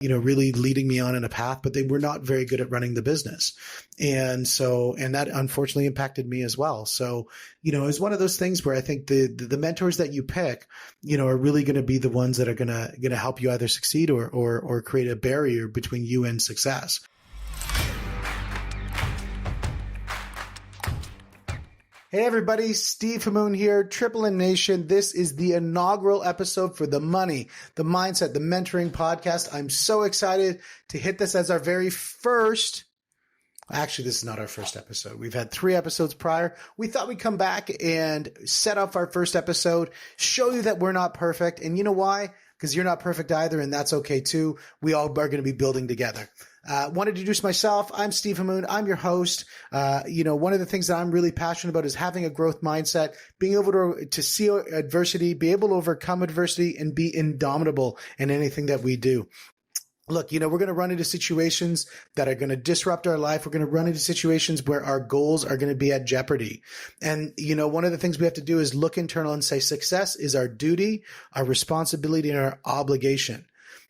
really leading me on in a path, but they were not very good at running the business. And that unfortunately impacted me as well. So, it's one of those things where I think the mentors that you pick, are really going to be the ones that are going to help you either succeed or create a barrier between you and success. Hey everybody, Steve Hamoon here, Triple M Nation. This is the inaugural episode for the Money, the Mindset, the Mentoring podcast. I'm so excited to hit this as our very first. Actually, this is not our first episode. We've had 3 episodes prior. We thought we'd come back and set up our first episode, show you that we're not perfect. And you know why? Because you're not perfect either, and that's okay too. We all are going to be building together. Want to introduce myself. I'm Steve Hamoon. I'm your host. One of the things that I'm really passionate about is having a growth mindset, being able to see adversity, be able to overcome adversity, and be indomitable in anything that we do. Look, we're going to run into situations that are going to disrupt our life. We're going to run into situations where our goals are going to be at jeopardy. And, one of the things we have to do is look internal and say success is our duty, our responsibility, and our obligation.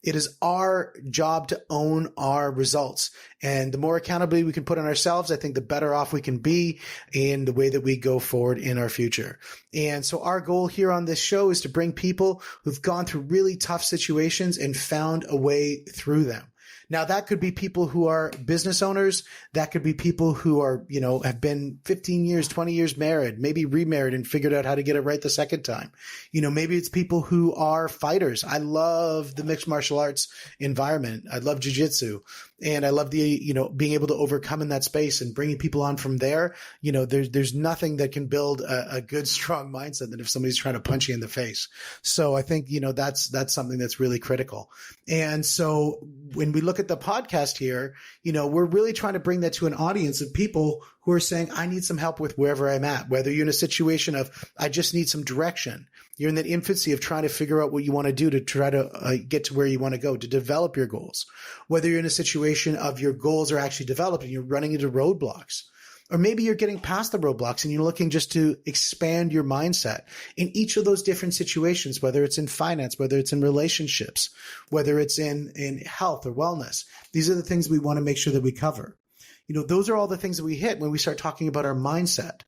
It is our job to own our results. And the more accountability we can put on ourselves, I think the better off we can be in the way that we go forward in our future. And so our goal here on this show is to bring people who've gone through really tough situations and found a way through them. Now, that could be people who are business owners. That could be people who are, have been 15 years, 20 years married, maybe remarried and figured out how to get it right the second time. Maybe it's people who are fighters. I love the mixed martial arts environment. I love jiu-jitsu. And I love being able to overcome in that space and bringing people on from there. There's nothing that can build a good, strong mindset than if somebody's trying to punch you in the face. So I think, that's something that's really critical. And so when we look at the podcast here, we're really trying to bring that to an audience of people who are saying, I need some help with wherever I'm at, whether you're in a situation of, I just need some direction. You're in the infancy of trying to figure out what you want to do to try to get to where you want to go, to develop your goals. Whether you're in a situation of your goals are actually developed and you're running into roadblocks. Or maybe you're getting past the roadblocks and you're looking just to expand your mindset. In each of those different situations, whether it's in finance, whether it's in relationships, whether it's in health or wellness, these are the things we want to make sure that we cover. Those are all the things that we hit when we start talking about our mindset,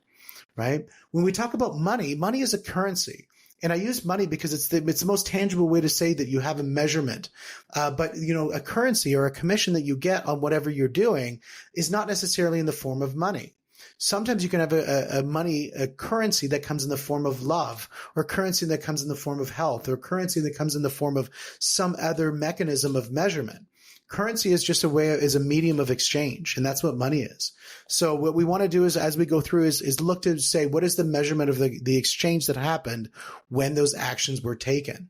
right? When we talk about money, money is a currency. And I use money because it's the most tangible way to say that you have a measurement. But a currency or a commission that you get on whatever you're doing is not necessarily in the form of money. Sometimes you can have a currency that comes in the form of love, or currency that comes in the form of health, or currency that comes in the form of some other mechanism of measurement. Currency is just is a medium of exchange, and that's what money is. So what we want to do is, as we go through, is look to say, what is the measurement of the exchange that happened when those actions were taken?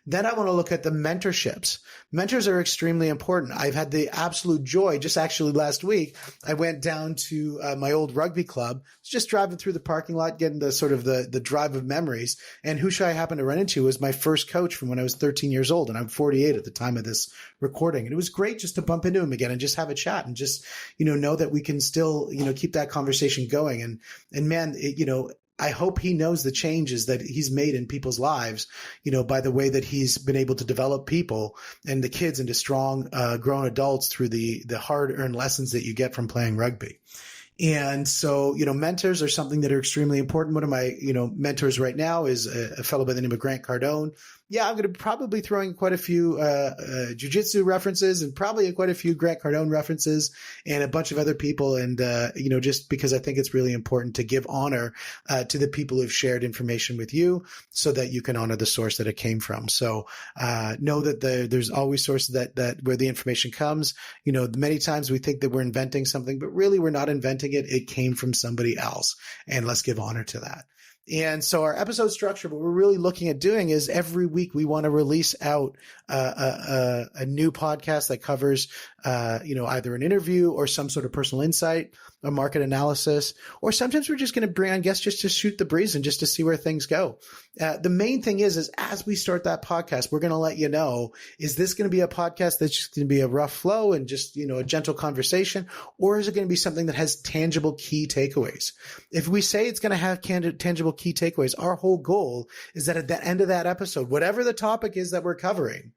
Then I want to look at the mentorships. Mentors are extremely important. I've had the absolute joy. Just actually last week, I went down to my old rugby club, just driving through the parking lot, getting the drive of memories. And who should I happen to run into was my first coach from when I was 13 years old, and I'm 48 at the time of this recording. And it was great just to bump into him again and just have a chat and just, know that we can still, keep that conversation going. And man, I hope he knows the changes that he's made in people's lives, by the way that he's been able to develop people and the kids into strong, grown adults through the hard-earned lessons that you get from playing rugby. And so, mentors are something that are extremely important. One of my, mentors right now is a fellow by the name of Grant Cardone. Yeah, I'm going to probably throwing quite a few jiu-jitsu references and probably quite a few Grant Cardone references and a bunch of other people. And, just because I think it's really important to give honor to the people who've shared information with you so that you can honor the source that it came from. So know that there's always sources that where the information comes. Many times we think that we're inventing something, but really we're not inventing it. It came from somebody else. And let's give honor to that. And so our episode structure, what we're really looking at doing is every week we want to release out a new podcast that covers, either an interview or some sort of personal insight, a market analysis, or sometimes we're just going to bring on guests just to shoot the breeze and just to see where things go. The main thing is as we start that podcast, we're going to let you know, is this going to be a podcast that's just going to be a rough flow and just, a gentle conversation, or is it going to be something that has tangible key takeaways? If we say it's going to have tangible key takeaways, our whole goal is that at the end of that episode, whatever the topic is that we're covering,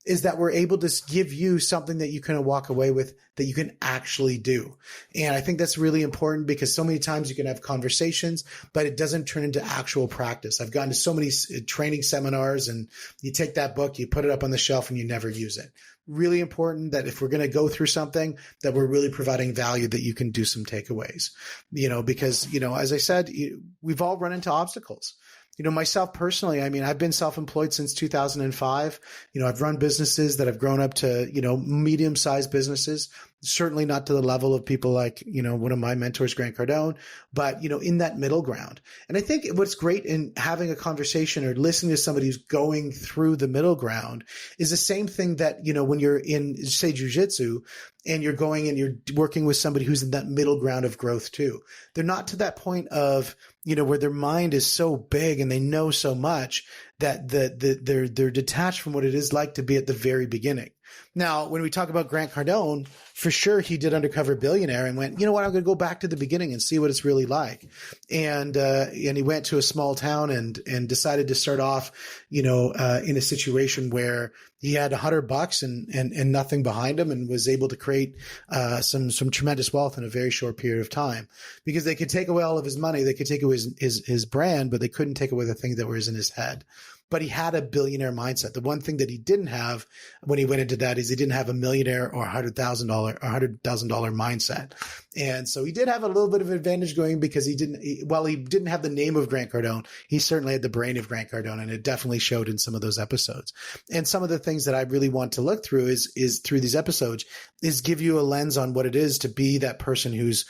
is that we're able to give you something that you can walk away with that you can actually do. And I think that's really important because so many times you can have conversations, but it doesn't turn into actual practice. I've gone to so many training seminars, and you take that book, you put it up on the shelf, and you never use it. Really important that if we're going to go through something, that we're really providing value, that you can do some takeaways, because, as I said, we've all run into obstacles. Myself personally, I mean, I've been self-employed since 2005. I've run businesses that have grown up to, medium-sized businesses, certainly not to the level of people like, one of my mentors, Grant Cardone, but, in that middle ground. And I think what's great in having a conversation or listening to somebody who's going through the middle ground is the same thing that, when you're in, say, jujitsu, and you're going and you're working with somebody who's in that middle ground of growth too. They're not to that point of, where their mind is so big and they know so much that they're detached from what it is like to be at the very beginning. Now, when we talk about Grant Cardone, for sure he did Undercover Billionaire and went, you know what, I'm going to go back to the beginning and see what it's really like. And he went to a small town and decided to start off, in a situation where he had $100 and nothing behind him, and was able to create some tremendous wealth in a very short period of time, because they could take away all of his money. They could take away his brand, but they couldn't take away the thing that was in his head. But he had a billionaire mindset. The one thing that he didn't have when he went into that is he didn't have a millionaire or $100,000 mindset. And so he did have a little bit of advantage going, because he didn't have the name of Grant Cardone, he certainly had the brain of Grant Cardone, and it definitely showed in some of those episodes. And some of the things that I really want to look through is through these episodes is give you a lens on what it is to be that person who's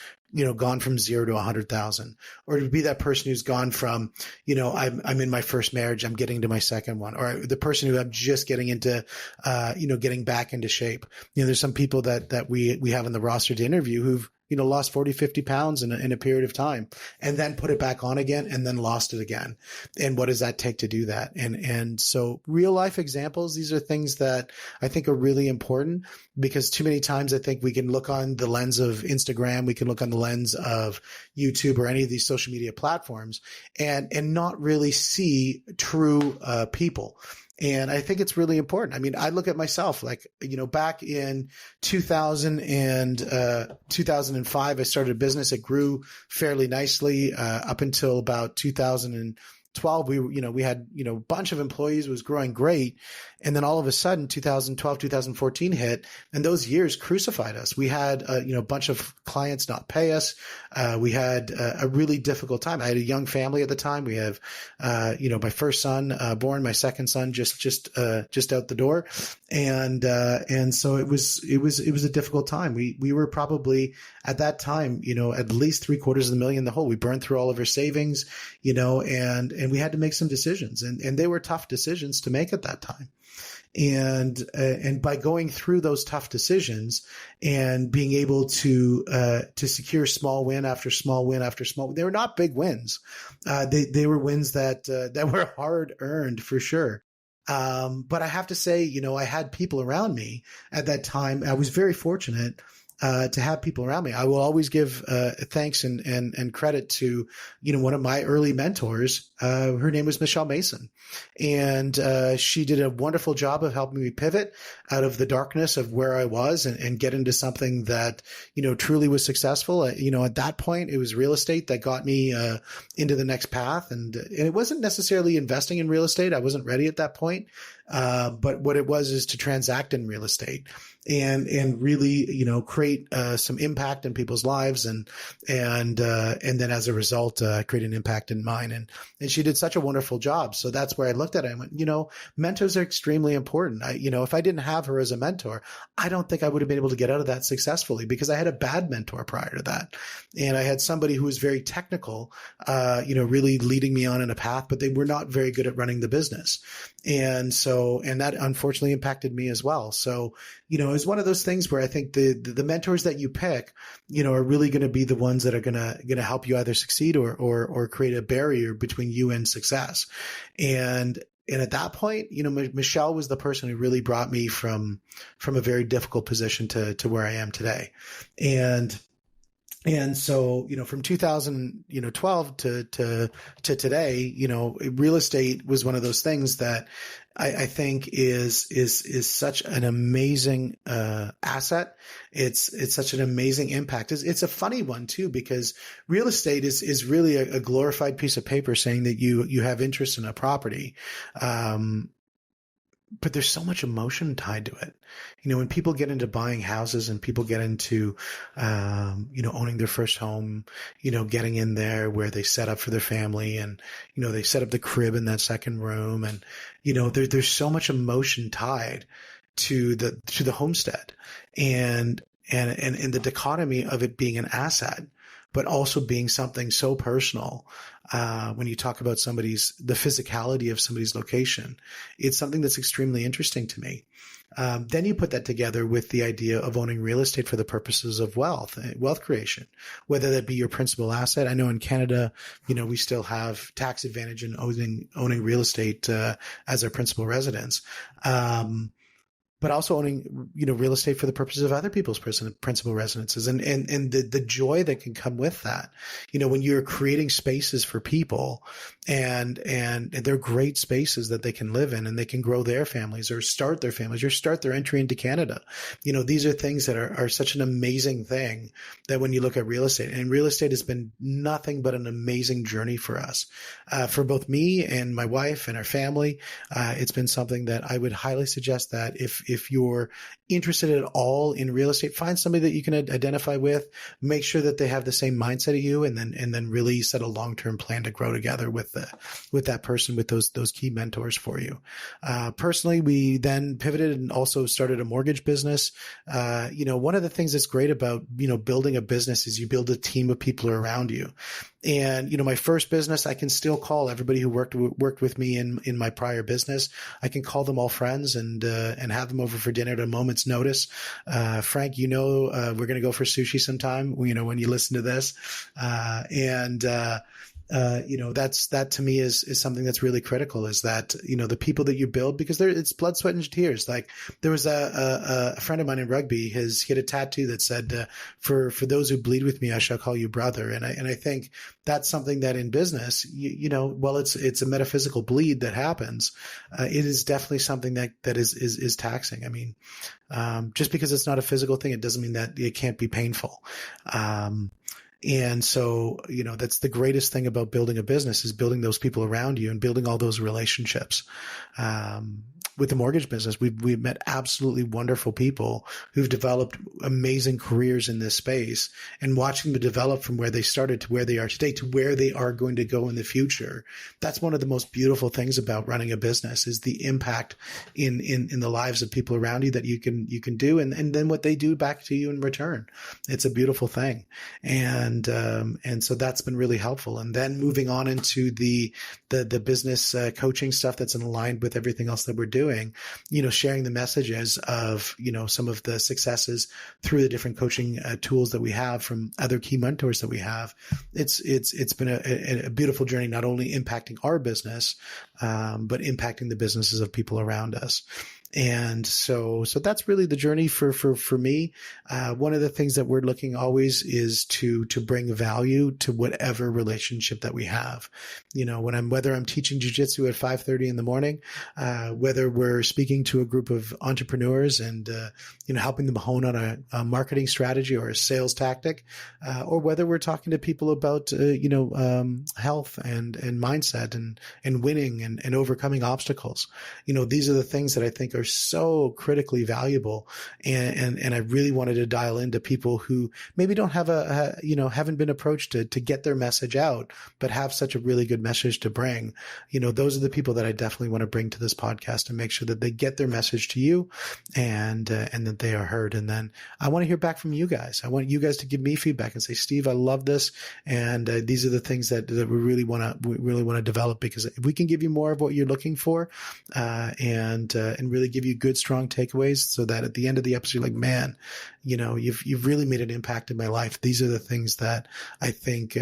gone from 0 to 100,000, or to be that person who's gone from, I'm in my first marriage, I'm getting to my second one, or the person who I'm just getting into, getting back into shape. There's some people that we have in the roster to interview who've, lost 40, 50 pounds in a period of time, and then put it back on again, and then lost it again. And what does that take to do that? And so real life examples, these are things that I think are really important, because too many times I think we can look on the lens of Instagram, we can look on the lens of YouTube or any of these social media platforms, and not really see true people. And I think it's really important. I mean, I look at myself like, back in 2005, I started a business. It grew fairly nicely up until about 2012. We had, a bunch of employees, was growing great. And then all of a sudden, 2012, 2014 hit, and those years crucified us. We had, a bunch of clients not pay us. We had a really difficult time. I had a young family at the time. We have, my first son born, my second son just out the door. And so it was a difficult time. We were probably at that time, at least $750,000 in the hole. We burned through all of our savings, and we had to make some decisions, and they were tough decisions to make at that time. And by going through those tough decisions and being able to secure small win after small win after small, they were not big wins. They were wins that were hard earned for sure. But I have to say, I had people around me at that time. I was very fortunate to have people around me. I will always give thanks and credit to, one of my early mentors. Her name was Michelle Mason, and she did a wonderful job of helping me pivot out of the darkness of where I was and get into something that, truly was successful. At that point, it was real estate that got me into the next path. And it wasn't necessarily investing in real estate. I wasn't ready at that point. But what it was is to transact in real estate and really, create some impact in people's lives and then as a result, create an impact in mine. And she did such a wonderful job. So that's where I looked at it and went, mentors are extremely important. If I didn't have her as a mentor, I don't think I would have been able to get out of that successfully, because I had a bad mentor prior to that. And I had somebody who was very technical, really leading me on in a path, but they were not very good at running the business. And that unfortunately impacted me as well. So, it's one of those things where I think the mentors that you pick, are really going to be the ones that are going to help you either succeed or create a barrier between you and success. And at that point, Michelle was the person who really brought me from a very difficult position to where I am today. And so, from 2012 to today, real estate was one of those things that, I think is such an amazing asset. It's such an amazing impact. It's a funny one too, because real estate is really a glorified piece of paper saying that you have interest in a property. But there's so much emotion tied to it. When people get into buying houses and people get into, owning their first home, getting in there where they set up for their family and, they set up the crib in that second room. And, there's so much emotion tied to the homestead and the dichotomy of it being an asset, but also being something so personal. When you talk about the physicality of somebody's location, it's something that's extremely interesting to me. Then you put that together with the idea of owning real estate for the purposes of wealth creation, whether that be your principal asset. I know in Canada, we still have tax advantage in owning real estate, as our principal residence. But also owning, real estate for the purposes of other people's principal residences and the joy that can come with that. When you're creating spaces for people and they're great spaces that they can live in and they can grow their families or start their families or start their entry into Canada. These are things that are such an amazing thing that when you look at real estate, and real estate has been nothing but an amazing journey for us, for both me and my wife and our family. It's been something that I would highly suggest that if you're interested at all in real estate, find somebody that you can identify with, make sure that they have the same mindset as you, and then really set a long-term plan to grow together with that person, with those key mentors for you. Personally, we then pivoted and also started a mortgage business. One of the things that's great about, building a business is you build a team of people around you. And, my first business, I can still call everybody who worked with me in my prior business. I can call them all friends and have them over for dinner at a moment's notice. Frank, we're going to go for sushi sometime, when you listen to this. That to me is something that's really critical, is that, the people that you build, because it's blood, sweat, and tears. Like there was a friend of mine in rugby, he had a tattoo that said, for those who bleed with me, I shall call you brother. And I think that's something that in business, while it's a metaphysical bleed that happens, it is definitely something that is taxing. I mean, just because it's not a physical thing, it doesn't mean that it can't be painful. And so, that's the greatest thing about building a business, is building those people around you and building all those relationships. With the mortgage business, we've met absolutely wonderful people who've developed amazing careers in this space, and watching them develop from where they started to where they are today to where they are going to go in the future. That's one of the most beautiful things about running a business, is the impact in the lives of people around you that you can do, and then what they do back to you in return. It's a beautiful thing. And so that's been really helpful. And then moving on into the business coaching stuff that's aligned with everything else that we're doing, sharing the messages of, some of the successes through the different coaching tools that we have from other key mentors that we have. It's been a beautiful journey, not only impacting our business, but impacting the businesses of people around us. And so that's really the journey for me. One of the things that we're looking always is to bring value to whatever relationship that we have. Whether I'm teaching jujitsu at 5:30 in the morning, whether we're speaking to a group of entrepreneurs and, helping them hone on a marketing strategy or a sales tactic, or whether we're talking to people about, health and mindset and winning and overcoming obstacles. These are the things that I think are so critically valuable. And I really wanted to dial into people who maybe don't have haven't been approached to get their message out, but have such a really good message to bring. Those are the people that I definitely want to bring to this podcast and make sure that they get their message to you and that they are heard. And then I want to hear back from you guys. I want you guys to give me feedback and say, Steve, I love this. And these are the things that we really want to develop, because if we can give you more of what you're looking for, and really give you good, strong takeaways, so that at the end of the episode, you're like, man, you've really made an impact in my life. These are the things that I think,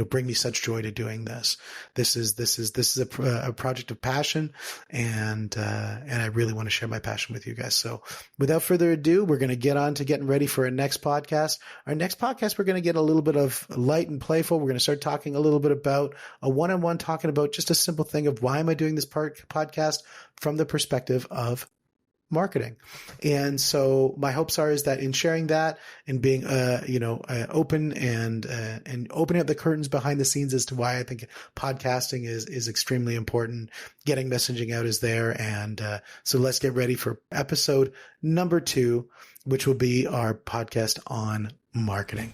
bring me such joy to doing this. This is a project of passion, and I really want to share my passion with you guys. So without further ado, we're going to get on to getting ready for our next podcast. Our next podcast, we're going to get a little bit of light and playful. We're going to start talking a little bit about a one-on-one, talking about just a simple thing of why am I doing this podcast from the perspective of marketing. And so my hopes is that in sharing that and being, open and opening up the curtains behind the scenes as to why I think podcasting is extremely important, getting messaging out is there. And so let's get ready for episode number 2, which will be our podcast on marketing.